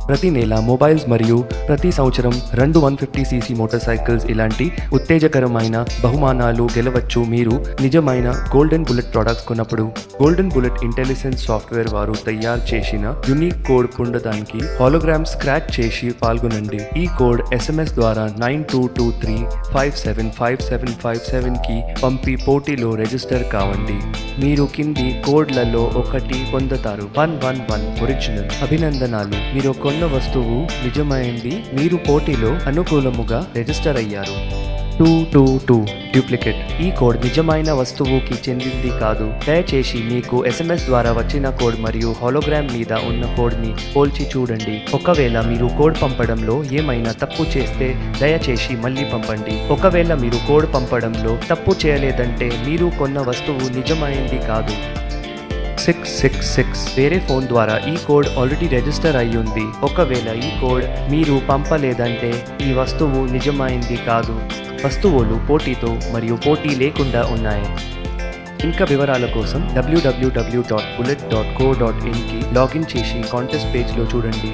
ప్రతి నెల మొబైల్స్ మరియు ప్రతి సంవత్సరం 250cc మోటార్ సైకిల్స్ ఇలాంటి ఉత్తేజకరమైన బహుమానాలు గెలవచ్చు. మీరు నిజమైన గోల్డెన్ బుల్లెట్ ప్రొడక్ట్స్ కొన్నప్పుడు గోల్డెన్ బుల్లెట్ ఇంటెలిజెన్స్ సాఫ్ట్వేర్ వారు తయారు చేసిన యూనిక్ కోడ్ పొందడానికి హాలోగ్రామ్ స్క్రాచ్ చేసి పాల్గొనండి. ఈ కోడ్ SMS ద్వారా 9223575757కి పంపి పోటీలో రిజిస్టర్ కావండి. మీరు కింది కోడ్లలో ఒకటి పొందుతారు. 111 ఒరిజినల్. అభినందనాలు, మీరు కొన్న వస్తువు నిజమైంది. మీరు పోటీలో అనుకూలముగా రిజిస్టర్ అయ్యారు. 222 డూప్లికేట్. ఈ కోడ్ నిజమైన వస్తువుకి చెందింది కాదు. దయచేసి మీకు SMS ద్వారా వచ్చిన కోడ్ మరియు హాలోగ్రామ్ మీద ఉన్న కోడ్ని పోల్చి చూడండి. ఒకవేళ మీరు కోడ్ పంపడంలో ఏమైనా తప్పు చేస్తే దయచేసి మళ్ళీ పంపండి. ఒకవేళ మీరు కోడ్ పంపడంలో తప్పు చేయలేదంటే మీరు కొన్న వస్తువు నిజమైంది కాదు. 666 వేరే ఫోన్ ద్వారా ఈ కోడ్ ఆల్రెడీ రిజిస్టర్ అయ్యింది. ఒకవేళ ఈ కోడ్ మీరు పంపలేదంటే ఈ వస్తువు నిజమైంది కాదు. వస్తువులు పోటీతో మరియు పోటీ లేకుండా ఉన్నాయి. ఇంకా వివరాల కోసం www.bullet.co.in కి లాగిన్ చేసి కాంటెస్ట్ పేజ్లో చూడండి.